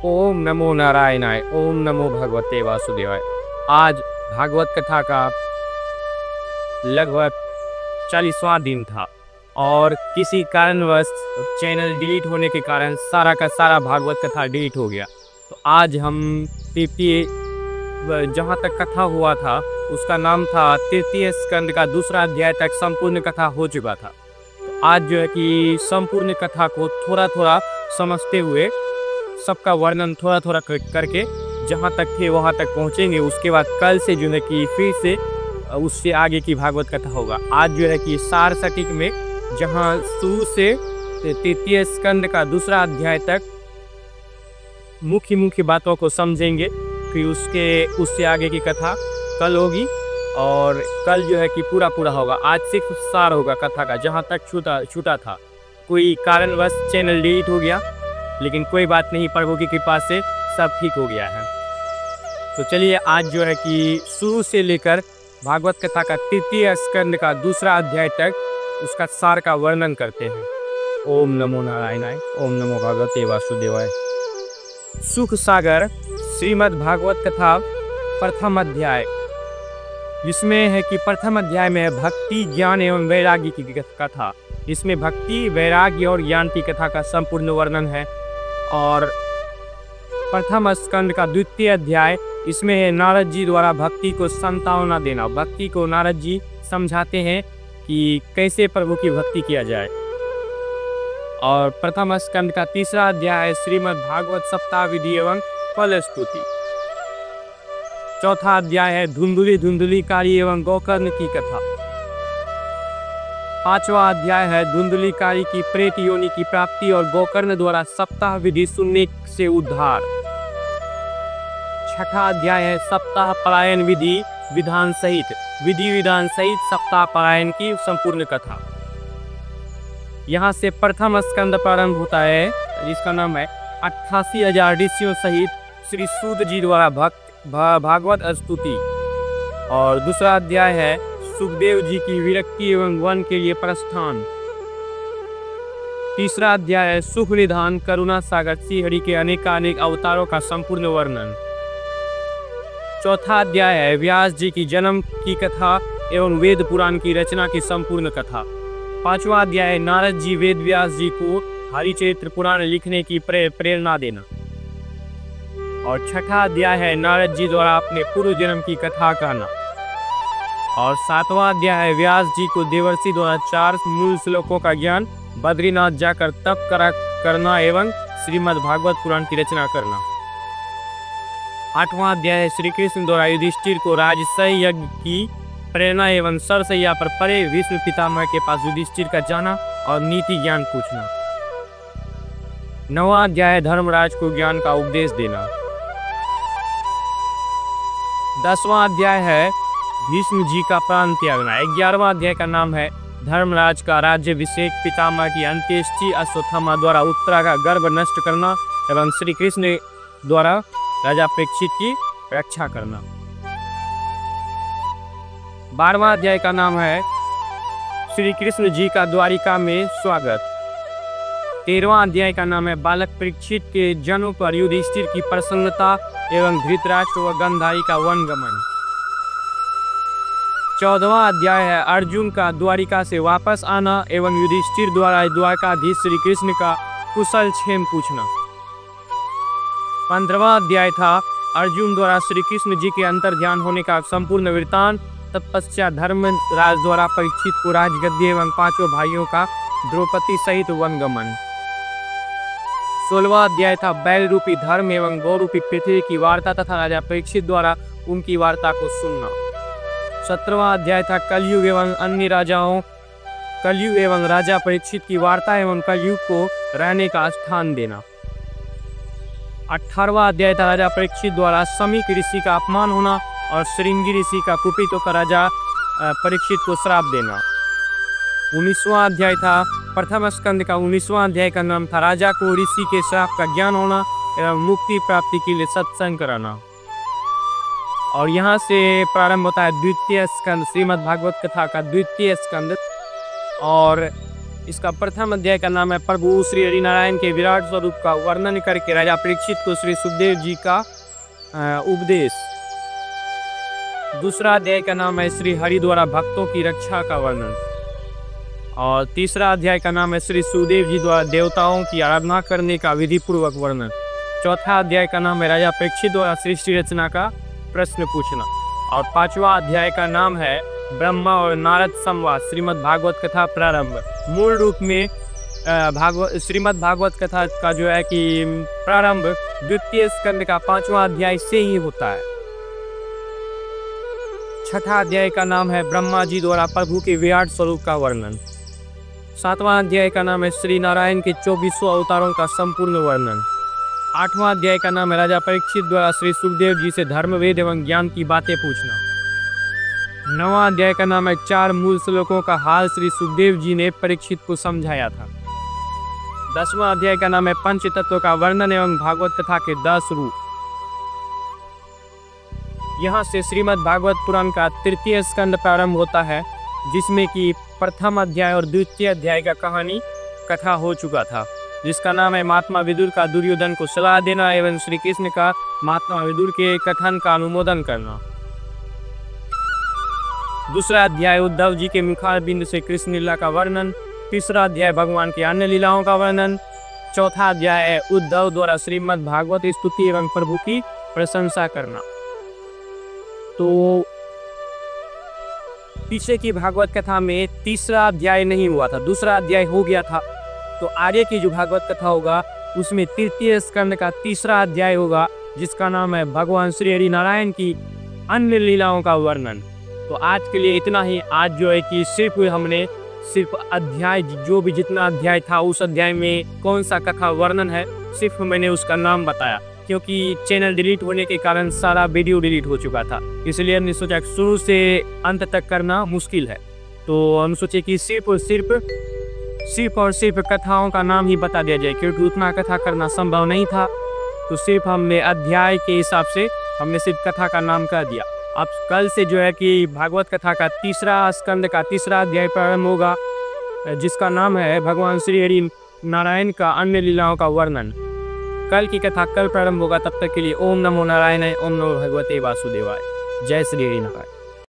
ओम नमो नारायणाय। ओम नमो भगवते वासुदेवाय। आज भागवत कथा का लगभग 40वां दिन था और किसी कारणवश चैनल डिलीट होने के कारण सारा का सारा भागवत कथा डिलीट हो गया। तो आज हम तृतीय जहाँ तक कथा हुआ था उसका नाम था तृतीय स्कंद का दूसरा अध्याय तक संपूर्ण कथा हो चुका था। तो आज जो है कि संपूर्ण कथा को थोड़ा थोड़ा समझते हुए सबका वर्णन थोड़ा थोड़ा करके जहाँ तक थे वहाँ तक पहुँचेंगे। उसके बाद कल से जो है कि फिर से उससे आगे की भागवत कथा होगा। आज जो है कि सार सटीक में जहाँ शुरू से तृतीय स्कंद का दूसरा अध्याय तक मुख्य बातों को समझेंगे। फिर उससे आगे की कथा कल होगी और कल जो है कि पूरा होगा। आज सिर्फ सार होगा कथा का, जहाँ तक छूटा था। कोई कारणवश चैनल डिलीट हो गया, लेकिन कोई बात नहीं, प्रभु की कृपा से सब ठीक हो गया है। तो चलिए आज जो है कि शुरू से लेकर भागवत कथा का तृतीय स्कंद का दूसरा अध्याय तक उसका सार का वर्णन करते हैं। ओम नमो नारायणाय। ओम नमो भगवते वासुदेवाय। सुख सागर श्रीमद् भागवत कथा प्रथम अध्याय, जिसमें है कि प्रथम अध्याय में भक्ति, ज्ञान एवं वैराग्य की कथा। इसमें भक्ति, वैराग्य और ज्ञान की कथा का संपूर्ण वर्णन है। और प्रथम स्कंद का द्वितीय अध्याय, इसमें है नारद जी द्वारा भक्ति को संतावना देना। भक्ति को नारद जी समझाते हैं कि कैसे प्रभु की भक्ति किया जाए। और प्रथम स्कंद का तीसरा अध्याय है श्रीमद् भागवत सप्ताह विधि एवं फल स्तुति। चौथा अध्याय है धुंधुली कारी एवं गोकर्ण की कथा। पांचवा अध्याय है धुंधुलीकारी की प्रेत योनि की प्राप्ति और गोकर्ण द्वारा सप्ताह विधि सुनने से उद्धार। छठा अध्याय है सप्ताह परायण विधि विधान सहित सप्ताह परायण की संपूर्ण कथा। यहाँ से प्रथम स्कंद प्रारंभ होता है, जिसका नाम है 88,000 ऋषियों सहित श्री सूत जी द्वारा भागवत स्तुति। और दूसरा अध्याय है सुखदेव जी की विरक्ति एवं वन के लिए प्रस्थान। तीसरा अध्याय है सुख निधान करुणा सागर श्री हरि के अनेक अवतारों का संपूर्ण वर्णन। चौथा अध्याय है व्यास जी की जन्म की कथा एवं वेद पुराण की रचना की संपूर्ण कथा। पांचवा अध्याय है नारद जी वेद व्यास जी को हरिचरित्र पुराण लिखने की प्रेरणा देना। और छठा अध्याय है नारद जी द्वारा अपने पूर्व जन्म की कथा कहना। और सातवां अध्याय है व्यास जी को देवर्षि द्वारा 4 मूल श्लोकों का ज्ञान, बद्रीनाथ जाकर तप करना एवं श्रीमद् भागवत पुराण की रचना करना। आठवां अध्याय है श्री कृष्ण द्वारा युधिष्ठिर को राजसय यज्ञ की प्रेरणा एवं सरसैया पर परे विष्णु पितामह के पास युधिष्ठिर का जाना और नीति ज्ञान पूछना। नौवां अध्याय है धर्मराज को ज्ञान का उपदेश देना। 10वां अध्याय है भीष्म जी का प्राण त्यागना। 11वां अध्याय का नाम है धर्मराज का राज्याभिषेक, पितामह की अंत्येष्टि, अश्वत्थामा द्वारा उत्तरा का गर्भ नष्ट करना एवं श्री कृष्ण द्वारा राजा परीक्षित की रक्षा करना। 12वां अध्याय का नाम है श्री कृष्ण जी का द्वारिका में स्वागत। 13वां अध्याय का नाम है बालक परीक्षित के जन्म पर युधिष्ठिर की प्रसन्नता एवं धृतराष्ट्र व गांधारी का वनगमन। 14वां अध्याय है अर्जुन का द्वारिका से वापस आना एवं युधिष्ठिर द्वारा द्वारकाधीश श्री कृष्ण का कुशल क्षेम पूछना। 15वां अध्याय था अर्जुन द्वारा श्री कृष्ण जी के अंतर ध्यान होने का संपूर्ण वृत्तांत। तत्पश्चात धर्मराज द्वारा परीक्षित को राजगद्दी एवं 5 भाइयों का द्रौपदी सहित वनगमन। 16वां अध्याय था बैल रूपी धर्म एवं गौ रूपी पृथ्वी की वार्ता तथा राजा परीक्षित द्वारा उनकी वार्ता को सुनना। 17वां अध्याय था कलयुग एवं राजा परीक्षित की वार्ता एवं कलयुग को रहने का स्थान देना। 18वां अध्याय था राजा परीक्षित द्वारा समीक ऋषि का अपमान होना और श्रृंगी ऋषि का कुपित होकर राजा परीक्षित को श्राप देना। 19वां अध्याय था प्रथम स्कंद का 19वां अध्याय का नाम था राजा को ऋषि के श्राप का ज्ञान होना एवं मुक्ति प्राप्ति के लिए सत्संग कराना। और यहाँ से प्रारंभ होता है द्वितीय स्कंद, श्रीमद् भागवत कथा का द्वितीय स्कंद। और इसका प्रथम अध्याय का नाम है प्रभु श्री हरिनारायण के विराट स्वरूप का वर्णन करके राजा परीक्षित को श्री सुखदेव जी का उपदेश। दूसरा अध्याय का नाम है श्री हरि द्वारा भक्तों की रक्षा का वर्णन। और तीसरा अध्याय का नाम है श्री सुखदेव जी द्वारा देवताओं की आराधना करने का विधि पूर्वक वर्णन। चौथा अध्याय का नाम है राजा परीक्षित द्वारा सृष्टि रचना का प्रश्न पूछना। और पांचवा अध्याय का नाम है ब्रह्मा और नारद संवाद श्रीमद् भागवत कथा प्रारंभ। मूल रूप में श्रीमद् भागवत कथा का जो है कि प्रारंभ द्वितीय स्कंद का 5वां अध्याय से ही होता है। छठा अध्याय का नाम है ब्रह्मा जी द्वारा प्रभु के विराट स्वरूप का वर्णन। 7वां अध्याय का नाम है श्री नारायण के 24 अवतारों का संपूर्ण वर्णन। 8वां अध्याय का नाम है राजा परीक्षित द्वारा श्री सुखदेव जी से धर्म वेद एवं ज्ञान की बातें पूछना। 9वां अध्याय का नाम है 4 मूल श्लोकों का हाल श्री सुखदेव जी ने परीक्षित को समझाया था। 10वां अध्याय का नाम है पंच तत्व का वर्णन एवं भागवत कथा के 10 रूप। यहाँ से श्रीमद् भागवत पुराण का तृतीय स्कंद प्रारंभ होता है, जिसमें कि प्रथम अध्याय और द्वितीय अध्याय का कहानी कथा हो चुका था, जिसका नाम है महात्मा विदुर का दुर्योधन को सलाह देना एवं श्री कृष्ण का महात्मा विदुर के कथन का अनुमोदन करना। दूसरा अध्याय उद्धव जी के मुखारबिंद से कृष्ण लीला का वर्णन। तीसरा अध्याय भगवान की अन्य लीलाओं का वर्णन। चौथा अध्याय है उद्धव द्वारा श्रीमद् भागवत स्तुति एवं प्रभु की प्रशंसा करना। तो पीछे की भागवत कथा में तीसरा अध्याय नहीं हुआ था, दूसरा अध्याय हो गया था। तो आगे की जो भागवत कथा होगा उसमें तृतीय स्कंद का तीसरा अध्याय होगा, जिसका नाम है भगवान श्री हरि नारायण की अन्य लीलाओं का वर्णन। तो आज के लिए इतना ही। आज जो है कि सिर्फ अध्याय जो भी जितना अध्याय था उस अध्याय में कौन सा कथा वर्णन है सिर्फ मैंने उसका नाम बताया, क्योंकि चैनल डिलीट होने के कारण सारा वीडियो डिलीट हो चुका था, इसलिए हमने सोचा शुरू से अंत तक करना मुश्किल है। तो हम सोचे कि सिर्फ और सिर्फ कथाओं का नाम ही बता दिया जाए, क्योंकि उतना कथा करना संभव नहीं था। तो सिर्फ हमने अध्याय के हिसाब से हमने सिर्फ कथा का नाम कर दिया। अब कल से जो है कि भागवत कथा का तीसरा स्कंद का तीसरा अध्याय प्रारंभ होगा, जिसका नाम है भगवान श्री हरि नारायण का अन्य लीलाओं का वर्णन। कल की कथा कल प्रारंभ होगा। तब तक के लिए ओम नमो नारायण, ओम नमो भगवते वासुदेवाय। जय श्री हरि नारायण।